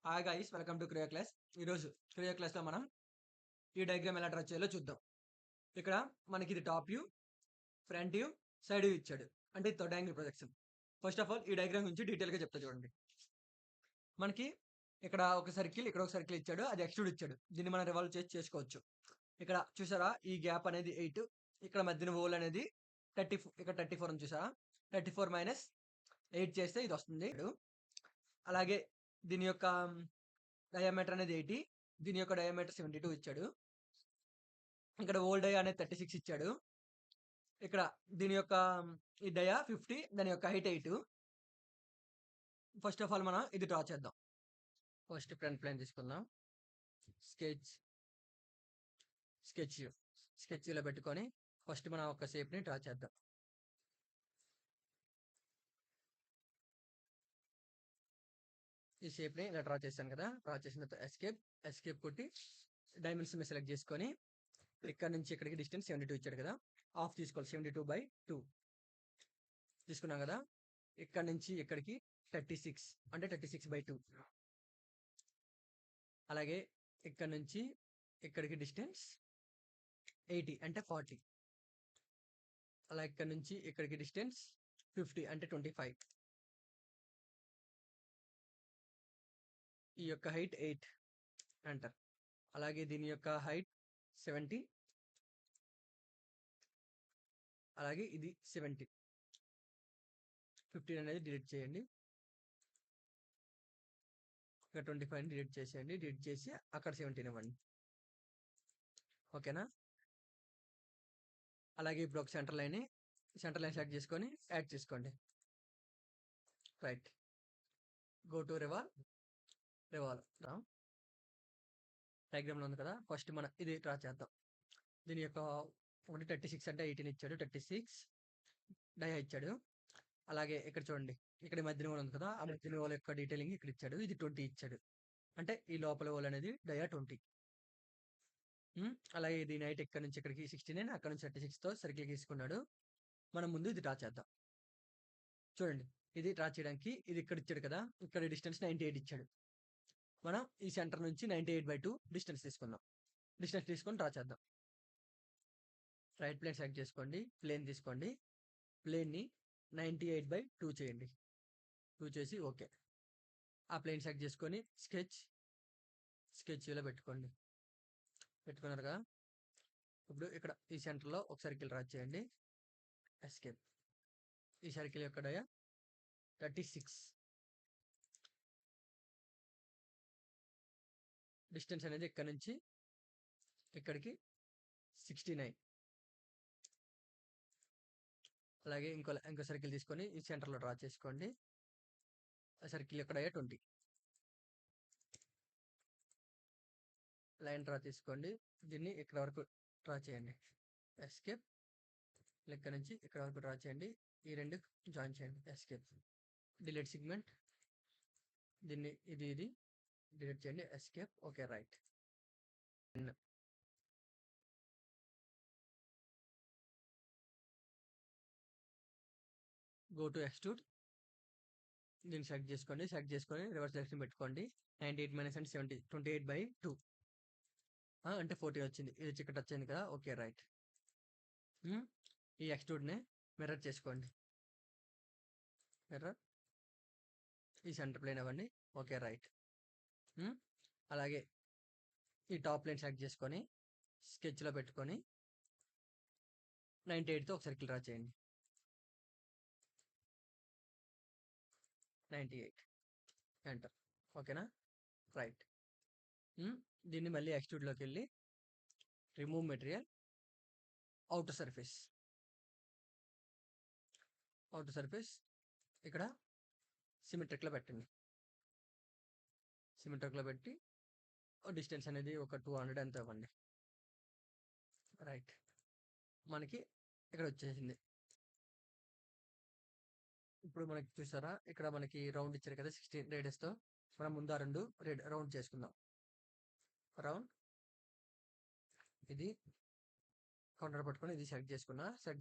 Hi guys welcome to Creo class. ఈరోజు Creo క్లాస్లో మనం ఈ డయాగ్రామ్ ఎలా డ్రా చేయాలో చూద్దాం. ఇక్కడ మనకి ఇది top view, front view, side view ఇచ్చాడు. అంటే third angle projection. First of all ఈ డయాగ్రామ్ గురించి డీటెయిల్గా చెప్తా చూడండి. మనకి ఇక్కడ ఒక సర్కిల్, ఇక్కడ ఒక సర్కిల్ ఇచ్చాడు, అది ఎక్స్ట్రూడ్ ఇచ్చాడు. దీన్ని మనం రివాల్వ్ చేసి చేసుకోవచ్చు. ఇక్కడ చూసారా ఈ గ్యాప్ అనేది 8, ఇక్కడ మధ్యన హోల్ అనేది 34, ఇక్కడ 34 అని చూసారా, 34 మైనస్ 8 చేస్తే ఇది వస్తుంది. అలాగే దీని యొక్క డయామీటర్ అనేది 80, దీని యొక్క డయామీటర్ 72 ఇచ్చాడు. ఇక్కడ ఓల్డ్ డయా అనేది 36 ఇచ్చాడు. ఇక్కడ దీని యొక్క ఈ డయా 50, దాని యొక్క హైట్ 8. ఫస్ట్ ఆఫ్ ఆల్ మనం ఇది డ్రా చేద్దాం. ఫస్ట్ ఫ్రంట్ ప్లేన్ తీసుకుందాం. స్కెచ్ ఇలా పెట్టుకొని ఫస్ట్ మనం ఒక షేప్ని డ్రా చేద్దాం. ఈ షేప్ని ఇలా డ్రా చేశాను కదా, డ్రా చేసిన తర్వాత ఎస్కేప్ కొట్టి డైమెన్షన్ సెలెక్ట్ చేసుకొని ఇక్కడ నుంచి ఇక్కడికి డిస్టెన్స్ 72 ఇచ్చాడు కదా, హాఫ్ తీసుకోవాలి. 72/2 తీసుకున్నాం కదా. ఇక్కడ నుంచి ఇక్కడికి 36 అంటే 36/2. అలాగే ఇక్కడ నుంచి ఇక్కడికి డిస్టెన్స్ 80 అంటే 40. అలా ఇక్కడ నుంచి ఇక్కడికి డిస్టెన్స్ 50 అంటే 25. ఈ యొక్క హైట్ 8 అంటారు. అలాగే దీని యొక్క హైట్ 70, అలాగే ఇది 70. 15 అనేది డిలీట్ చేయండి. ఇక్కడ 25 డిలీట్ చేసేయండి. డిలీట్ చేసి అక్కడ 17 ఇవ్వండి. ఓకేనా. అలాగే ఇప్పుడు ఒక సెంటర్ లైన్ సెలెక్ట్ చేసుకొని యాడ్ చేసుకోండి. రైట్. గో టు రివాల్వ్ డయాగ్రామ్లో ఉంది కదా. ఫస్ట్ మనం ఇది డ్రా చేద్దాం. దీని యొక్క ఒకటి 36 అంటే 18 ఇచ్చాడు, 36 డయా ఇచ్చాడు. అలాగే ఇక్కడ చూడండి, ఇక్కడ మధ్యన హోల్ ఉంది కదా, ఆ మధ్యన హోల్ యొక్క డీటెయిలింగ్ ఇక్కడ ఇచ్చాడు. ఇది 20 ఇచ్చాడు, అంటే ఈ లోపల హోల్ అనేది డయా 20. అలాగే దీని హైట్ ఇక్కడ నుంచి ఇక్కడికి 69, అక్కడ నుంచి 36తో సర్కిల్ గీసుకున్నాడు. మనం ముందు ఇది డ్రా చేద్దాం. చూడండి, ఇది డ్రా చేయడానికి ఇది ఇక్కడ ఇచ్చాడు కదా, ఇక్కడ డిస్టెన్స్ 98 ఇచ్చాడు. మనం ఈ సెంటర్ నుంచి 98/2 డిస్టెన్స్ తీసుకుందాం. డిస్టెన్స్ తీసుకొని డ్రా చేద్దాం. రైట్ ప్లేన్ సెలెక్ట్ చేసుకోండి, ప్లేన్ తీసుకోండి. ప్లేన్ని 98/2 చేయండి. 2 చేసి ఓకే. ఆ ప్లేన్ సెలెక్ట్ చేసుకొని స్కెచ్లో పెట్టుకోండి. పెట్టుకున్నారు కదా. ఇప్పుడు ఇక్కడ ఈ సెంటర్లో ఒక సర్కిల్ డ్రా చేయండి. ఎస్కేప్. ఈ సర్కిల్ యొక్క డయా 36. డిస్టెన్స్ అనేది ఇక్కడ నుంచి ఇక్కడికి 69. అలాగే ఇంకో సర్కిల్ తీసుకొని ఈ సెంటర్లో డ్రా చేసుకోండి. ఆ సర్కిల్ యొక్క డయా 20. లైన్ డ్రా తీసుకోండి. దీన్ని ఇక్కడ వరకు డ్రా చేయండి. ఎస్కేప్. ఇక్కడ నుంచి ఇక్కడ వరకు డ్రా చేయండి. ఈ రెండు జాయిన్ చేయండి. ఎస్కేప్. Delete segment. దీన్ని ఇది డిలీట్ చేయండి. Escape. Okay. Right. Go to extrude. దీన్ని సెలెక్ట్ చేసుకొని రివర్స్ డైరెక్షన్ పెట్టుకోండి. 98 మైనస్ అంటే 70, 28/2 అంటే 40 వచ్చింది. ఇది ఇక్కడ వచ్చింది కదా. ఓకే. రైట్. ఈ ఎక్స్ట్రూడ్ని మిర్రర్ చేసుకోండి. మిర్రర్. ఈ సెంటర్ ప్లేన్ అవ్వండి. ఓకే. రైట్. అలాగే ఈ టాప్ ప్లేన్ సెలెక్ట్ చేసుకొని స్కెచ్లో పెట్టుకొని 98తో ఒక సర్కిల్ డ్రా చేయండి. 98 ఎంటర్. ఓకేనా. రైట్. దీన్ని మళ్ళీ ఎక్స్ట్రూడ్లోకి వెళ్ళి రిమూవ్ మెటీరియల్, అవుటర్ సర్ఫేస్ ఇక్కడ సిమెట్రిక్లో పెట్టండి. సిమెట్రిక్లో పెట్టి డిస్టెన్స్ అనేది ఒక 200 ఎంత ఇవ్వండి. రైట్. మనకి ఇక్కడ వచ్చేసింది. ఇప్పుడు మనకి చూసారా, ఇక్కడ మనకి రౌండ్ ఇచ్చారు కదా 16 రేడియస్తో. మనం ముందు ఆ రెండు రౌండ్ చేసుకుందాం. రౌండ్. ఇది కౌంటర్ పట్టుకొని ఇది సెలెక్ట్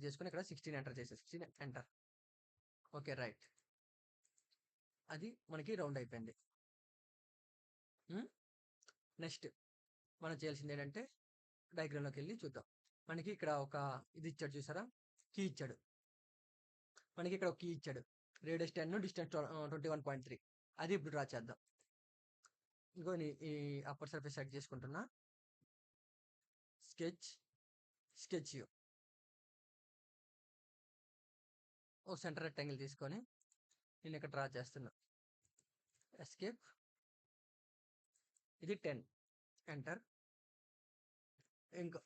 చేసుకుని ఇక్కడ 16 ఎంటర్ చేసే 16 ఎంటర్. ఓకే. రైట్. అది మనకి రౌండ్ అయిపోయింది. నెక్స్ట్ మనం చేయాల్సింది ఏంటంటే డయాగ్రామ్లోకి వెళ్ళి చూద్దాం. మనకి ఇక్కడ ఒక ఇది ఇచ్చాడు చూసారా, కీ ఇచ్చాడు. మనకి ఇక్కడ ఒక కీ ఇచ్చాడు, రేడియస్ 10, డిస్టెన్స్ 21.3. అది ఇప్పుడు డ్రా చేద్దాం. ఇంకో ఈ అప్పర్ సర్ఫేస్ సెలెక్ట్ చేసుకుంటున్నా, స్కెచ్ యూ, ఒక సెంటర్ రెక్టాంగిల్ తీసుకొని నేను ఇక్కడ డ్రా చేస్తున్నా. ఎస్కేప్, ఇది 10, ఎంటర్. ఇంకా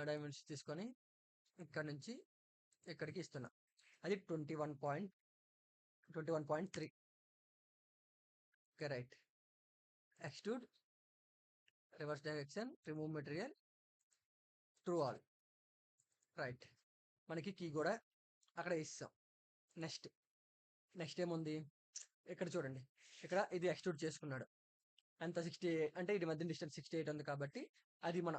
డైమెన్షన్ తీసుకొని ఇక్కడ నుంచి ఇక్కడికి ఇస్తున్నా, అది 21.3. Okay right. Extrude, reverse direction, remove material, true all. Right. మనకి కీ కూడా అక్కడ ఇస్తాం. నెక్స్ట్ ఏముంది ఇక్కడ చూడండి, ఇక్కడ ఇది ఎక్స్ట్రూడ్ చేసుకున్నాడు. అంత 68, అంటే ఇది మధ్య డిస్టెన్స్ 68 ఉంది కాబట్టి అది మన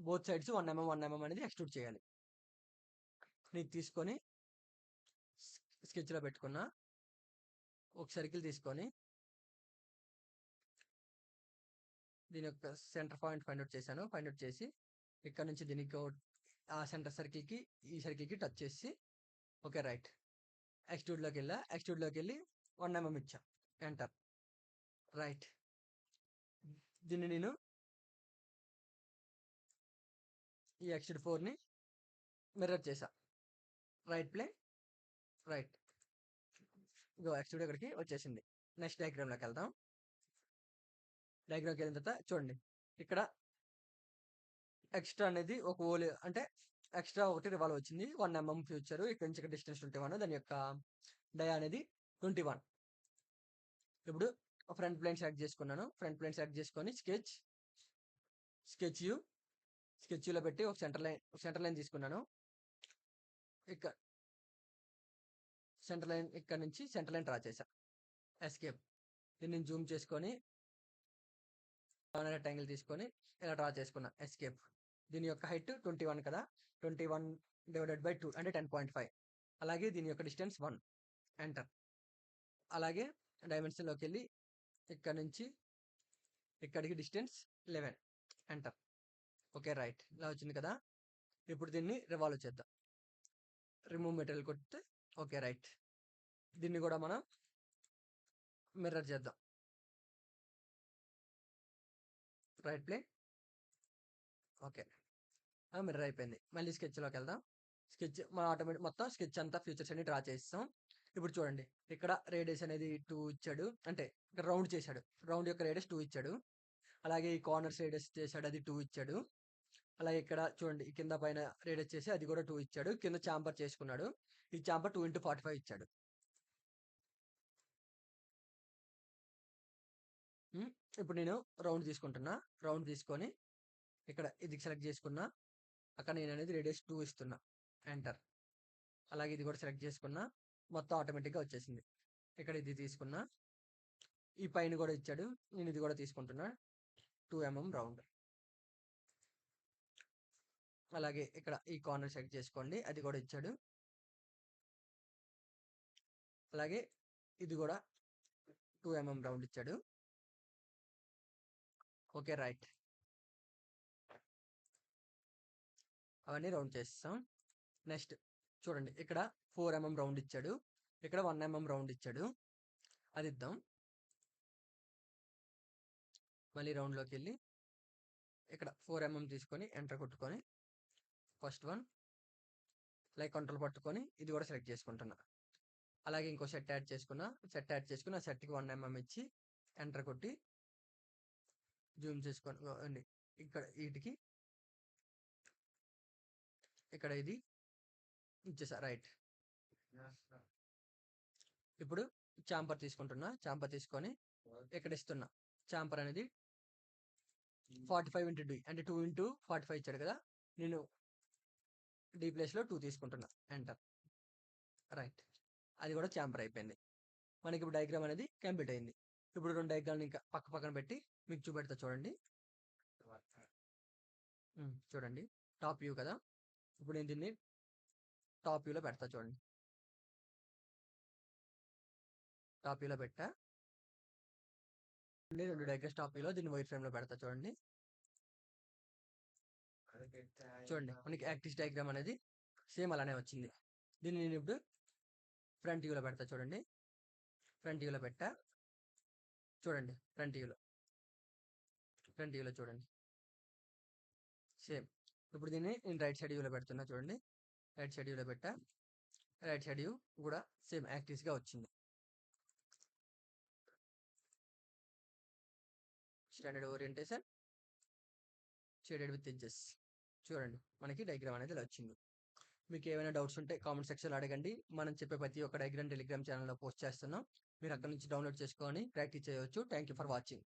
బోత్ సైడ్స్ 1 mm 1 mm అనేది ఎక్స్ట్రూడ్ చేయాలి. నీకు తీసుకొని స్కెచ్లో పెట్టుకున్నా, ఒక సర్కిల్ తీసుకొని దీని యొక్క సెంటర్ పాయింట్ ఫైండ్ అవుట్ చేశాను. ఫైండ్ అవుట్ చేసి ఇక్కడ నుంచి దీనికి ఆ సెంటర్ సర్కిల్కి ఈ సర్కిల్కి టచ్ చేసి ఓకే రైట్. ఎక్స్ట్రూడ్లోకి వెళ్ళి 1 mm ఇచ్చా, ఎంటర్. రైట్. దీన్ని నేను ఈ ఎక్స్ట్రూడ్ 4ని మిర్రర్ చేసా. Right plane, right. ఇగో ఎక్స్ట్రూడ్ ఇక్కడికి వచ్చేసింది. నెక్స్ట్ డయాగ్రామ్లోకి వెళ్దాం. డయాగ్రామ్కి వెళ్ళిన తర్వాత చూడండి, ఇక్కడ ఎక్స్ట్రా అనేది ఒక ఓల్, అంటే ఎక్స్ట్రా ఒకటి రివాల్వ్ వచ్చింది. 1 mm ఫ్యూచర్, ఇక్కడ నుంచి ఇక్కడ డిస్టెన్స్ 21, దాని యొక్క డయా అనేది 21. ఇప్పుడు ఫ్రంట్ ప్లేన్ సెలెక్ట్ చేసుకున్నాను. ఫ్రంట్ ప్లేన్ సెలెక్ట్ చేసుకొని స్కెచ్ యూలో పెట్టి ఒక సెంటర్ లైన్ తీసుకున్నాను. ఇక్కడ సెంటర్ లైన్, ఇక్కడ నుంచి సెంటర్ లైన్ డ్రా చేశా. ఎస్కేప్. దీన్ని జూమ్ చేసుకొని రెక్టాంగిల్ తీసుకొని ఇలా డ్రా చేసుకున్నా. ఎస్కేప్. దీని యొక్క హైట్ 21 కదా, 21/2 అంటే 10.5. అలాగే దీని యొక్క డిస్టెన్స్ 1, ఎంటర్. అలాగే డైమెన్షన్లోకి వెళ్ళి ఇక్కడ నుంచి ఇక్కడికి డిస్టెన్స్ 11, ఎంటర్. Okay right. ఇలా వచ్చింది కదా. ఇప్పుడు దీన్ని రివాల్వ్ చేద్దాం. రిమూవ్ మెటీరియల్ కొడితే ఓకే రైట్. దీన్ని కూడా మనం మిర్రర్ చేద్దాం. Right plane, okay. మిర్రర్ అయిపోయింది. మళ్ళీ స్కెచ్లోకి వెళ్దాం. మన ఆటోమేటిక్ మొత్తం స్కెచ్ అంతా ఫ్యూచర్స్ అన్ని డ్రా చేస్తాం. ఇప్పుడు చూడండి, ఇక్కడ రేడియస్ అనేది 2 ఇచ్చాడు, అంటే ఇక్కడ రౌండ్ చేశాడు. రౌండ్ యొక్క రేడియస్ 2 ఇచ్చాడు. అలాగే ఈ కార్నర్స్ రేడియస్ చేశాడు, అది 2 ఇచ్చాడు. అలాగే ఇక్కడ చూడండి, ఈ కింద పైన రేడియస్ చేసి అది కూడా 2 ఇచ్చాడు. కింద చాంబర్ చేసుకున్నాడు. ఈ చాంబర్ 2x45 ఇచ్చాడు. ఇప్పుడు నేను రౌండ్ తీసుకుంటున్నా. రౌండ్ తీసుకొని ఇక్కడ ఇది సెలెక్ట్ చేసుకున్నా. అక్కడ నేను అనేది రేడియస్ 2 ఇస్తున్నా, ఎంటర్. అలాగే ఇది కూడా సెలెక్ట్ చేసుకున్నా. మొత్తం ఆటోమేటిక్గా వచ్చేసింది. ఇక్కడ ఇది తీసుకున్నా, ఈ పైన కూడా ఇచ్చాడు. నేను ఇది కూడా తీసుకుంటున్నా, 2 mm రౌండ్. అలాగే ఇక్కడ ఈ కార్నర్ సెలెక్ట్ చేసుకోండి, అది కూడా ఇచ్చాడు. అలాగే ఇది కూడా 2 mm రౌండ్ ఇచ్చాడు. Okay right. అవన్నీ రౌండ్ చేస్తాం. నెక్స్ట్ చూడండి, ఇక్కడ 4 mm రౌండ్ ఇచ్చాడు. ఇక్కడ 1 mm రౌండ్ ఇచ్చాడు, అది ఇద్దాం. మళ్ళీ రౌండ్లోకి వెళ్ళి ఇక్కడ 4 mm తీసుకొని ఎంటర్ కొట్టుకొని ఫస్ట్ వన్ లైక్ కంట్రోల్ పట్టుకొని ఇది కూడా సెలెక్ట్ చేసుకుంటున్నా. అలాగే ఇంకో సెట్ యాడ్ చేసుకున్నా. ఆ సెట్కి 1 mm ఇచ్చి ఎంటర్ కొట్టి జూమ్ చేసుకొని ఇక్కడ వీటికి ఇక్కడ ఇది ఇచ్చేసా. రైట్. ఇప్పుడు చాంపర్ తీసుకుంటున్నా. చాంపర్ తీసుకొని ఇక్కడ ఇస్తున్నా. చాంపర్ అనేది 45 × D, అంటే 2 × 45 ఇచ్చాడు కదా, నేను D ప్లేస్లో 2 తీసుకుంటున్నా, ఎంటర్. రైట్. అది కూడా చాంపర్ అయిపోయింది. మనకి ఇప్పుడు డయాగ్రామ్ అనేది కంప్లీట్ అయింది. ఇప్పుడు 2 డయాగ్రామ్ని ఇంకా పక్కన పెట్టి మీకు చూపెడతా చూడండి. చూడండి, టాప్ వ్యూ కదా. ఇప్పుడు నేను దీన్ని టాప్ వ్యూలో పెడతా చూడండి. టాప్ వ్యూలో పెట్టా. 2 డయాగ్రామ్స్ టాపిక్‌లో దీన్ని వైట్ ఫ్రేమ్‌లో పెడతా చూడండి. చూడండి మనకి యాక్సిస్ డయాగ్రామ్ అనేది సేమ్ అలానే వచ్చింది. దీన్ని నేను ఇప్పుడు ఫ్రంట్ వ్యూలో పెడతా చూడండి. ఫ్రంట్ వ్యూలో పెట్టా. చూడండి ఫ్రంట్ వ్యూలో చూడండి. సేమ్. ఇప్పుడు దీన్ని నేను రైట్ సైడ్ వ్యూలో పెడుతున్నా చూడండి. రైట్ సైడ్ వ్యూలో పెట్టా. రైట్ సైడ్ వ్యూ కూడా సేమ్ యాక్సిస్‌గా వచ్చింది. Standard orientation shaded with edges. చూడండి మనకి డయాగ్రామ్ అనేది ఇలా వచ్చింది. మీకు ఏమైనా డౌట్స్ ఉంటే కామెంట్ సెక్షన్‌లో అడగండి. మనం చెప్పే ప్రతి ఒక్క డయాగ్రామ్ టెలిగ్రామ్ ఛానెల్‌లో పోస్ట్ చేస్తున్నాం. మీరు అక్కడి నుంచి డౌన్లోడ్ చేసుకొని ప్రాక్టీస్ చేయవచ్చు. Thank you for watching.